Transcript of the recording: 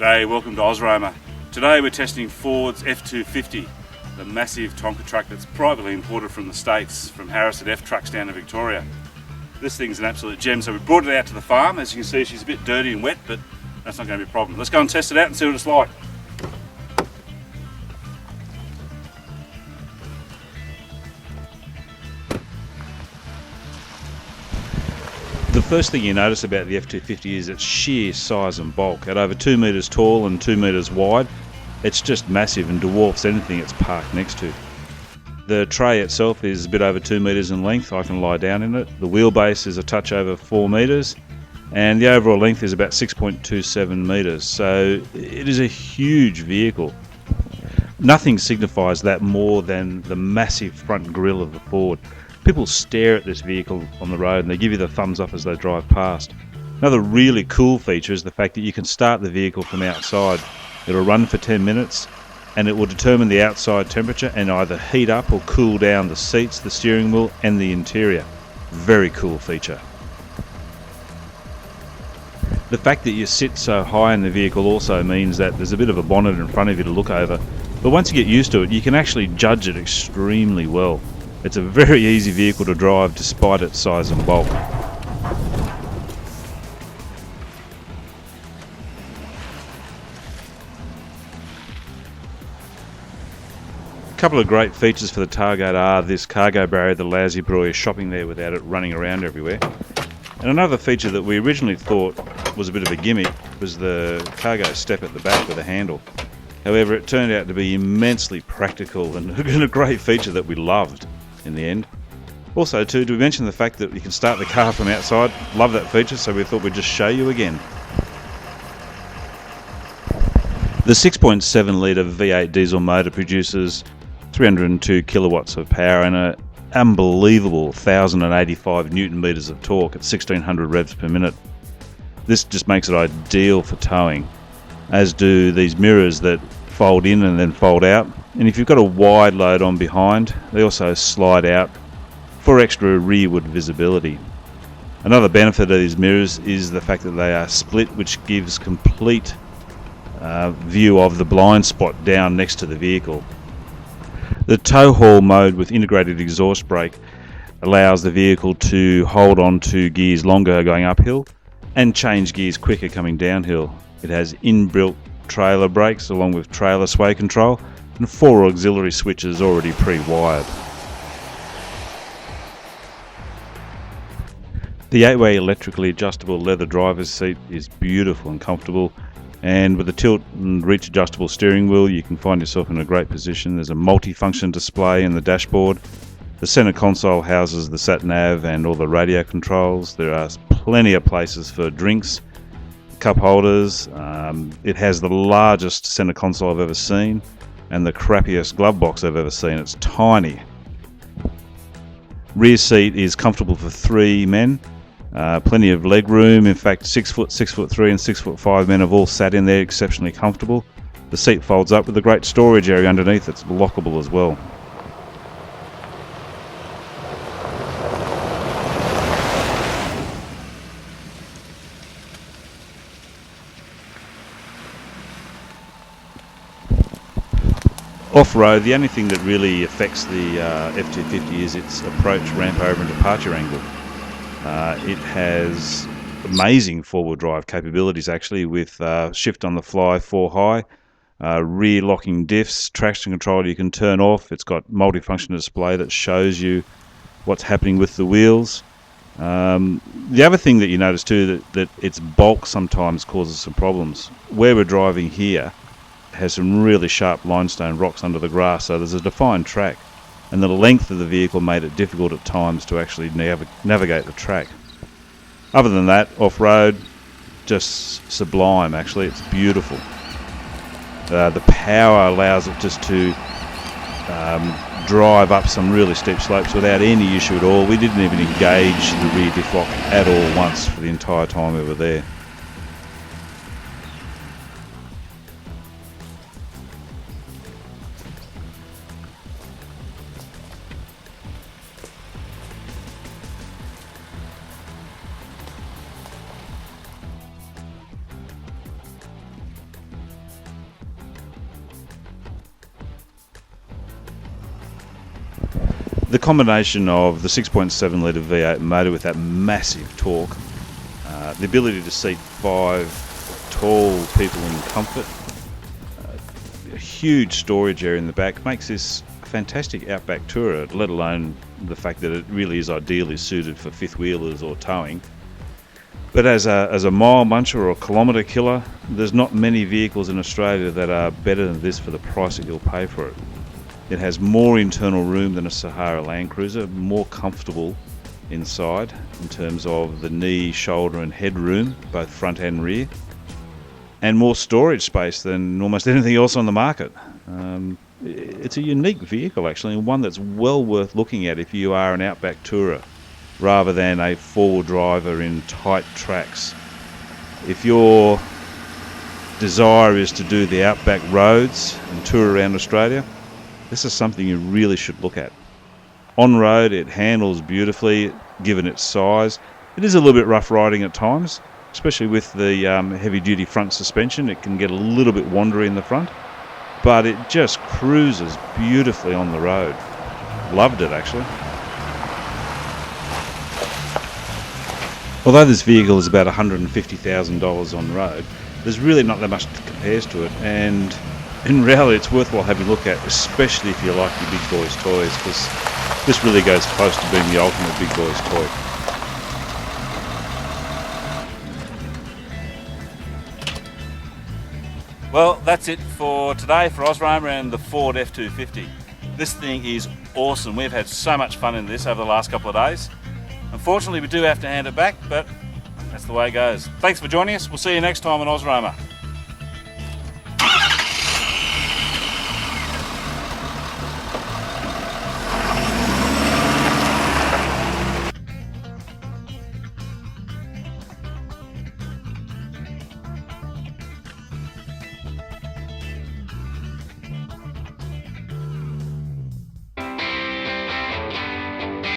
G'day, welcome to Ozroma. Today we're testing Ford's F250, the massive Tonka truck that's privately imported from the States, from Harrison F trucks down to Victoria. This thing's an absolute gem, so we brought it out to the farm. As you can see, she's a bit dirty and wet, but that's not going to be a problem. Let's go and test it out and see what it's like. The first thing you notice about the F250 is its sheer size and bulk. At over 2 metres tall and 2 metres wide, it's just massive and dwarfs anything it's parked next to. The tray itself is a bit over 2 metres in length. I can lie down in it. The wheelbase is a touch over 4 metres, and the overall length is about 6.27 metres. So it is a huge vehicle. Nothing signifies that more than the massive front grille of the Ford. People stare at this vehicle on the road and they give you the thumbs up as they drive past. Another really cool feature is the fact that you can start the vehicle from outside. It'll run for 10 minutes and it will determine the outside temperature and either heat up or cool down the seats, the steering wheel and the interior. Very cool feature. The fact that you sit so high in the vehicle also means that there's a bit of a bonnet in front of you to look over. But once you get used to it, you can actually judge it extremely well. It's a very easy vehicle to drive despite its size and bulk. A couple of great features for the Target are this cargo barrier that allows you to put your shopping there without it running around everywhere. And another feature that we originally thought was a bit of a gimmick was the cargo step at the back with a handle. However, it turned out to be immensely practical and a great feature that we loved in the end. Also too, do we mention the fact that you can start the car from outside? Love that feature, so we thought we'd just show you again. The 6.7 litre V8 diesel motor produces 302 kilowatts of power and an unbelievable 1,085 newton meters of torque at 1600 revs per minute. This just makes it ideal for towing, as do these mirrors that fold in and then fold out. And if you've got a wide load on behind, they also slide out for extra rearward visibility. Another benefit of these mirrors is the fact that they are split, which gives complete view of the blind spot down next to the vehicle. The tow haul mode with integrated exhaust brake allows the vehicle to hold on to gears longer going uphill and change gears quicker coming downhill. It has inbuilt trailer brakes along with trailer sway control and 4 auxiliary switches already pre-wired. The 8-way electrically adjustable leather driver's seat is beautiful and comfortable, and with the tilt and reach adjustable steering wheel you can find yourself in a great position. There's a multi-function display in the dashboard. The center console houses the sat-nav and all the radio controls. There are plenty of places for drinks, cup holders. It has the largest center console I've ever seen and the crappiest glove box I've ever seen. It's tiny. Rear seat is comfortable for 3 men. Plenty of leg room. In fact, 6 foot, 6'3" and 6'5" men have all sat in there exceptionally comfortable. The seat folds up with a great storage area underneath. It's lockable as well. Off-road, the only thing that really affects the F250 is its approach, ramp over and departure angle. It has amazing four-wheel drive capabilities actually, with shift on the fly 4 high, rear locking diffs, traction control you can turn off. It's got multifunction display that shows you what's happening with the wheels. The other thing that you notice too, that its bulk sometimes causes some problems. Where we're driving here has some really sharp limestone rocks under the grass, so there's a defined track, and the length of the vehicle made it difficult at times to actually navigate the track. Other than that, off-road, just sublime actually. It's beautiful. The power allows it just to drive up some really steep slopes without any issue at all. We didn't even engage the rear diff lock at all once for the entire time we were there. The combination of the 6.7 litre V8 motor with that massive torque, the ability to seat 5 tall people in comfort, a huge storage area in the back makes this a fantastic outback tourer, let alone the fact that it really is ideally suited for fifth wheelers or towing. But as a mile muncher or a kilometre killer, there's not many vehicles in Australia that are better than this for the price that you'll pay for it. It has more internal room than a Sahara Land Cruiser, more comfortable inside in terms of the knee, shoulder and head room, both front and rear, and more storage space than almost anything else on the market. It's a unique vehicle actually, and one that's well worth looking at if you are an outback tourer rather than a four-wheel driver in tight tracks. If your desire is to do the outback roads and tour around Australia, this is something you really should look at. On road it handles beautifully given its size. It is a little bit rough riding at times, especially with the heavy duty front suspension. It can get a little bit wandery in the front, but it just cruises beautifully on the road. Loved it actually. Although this vehicle is about $150,000 on road, there's really not that much that compares to it, and in reality it's worthwhile having a look at, especially if you like your big boys toys, because this really goes close to being the ultimate big boys toy. Well, that's it for today for Osroma and the Ford F250. This thing is awesome. We've had so much fun in this over the last couple of days. Unfortunately, we do have to hand it back, but that's the way it goes. Thanks for joining us. We'll see you next time on Osroma.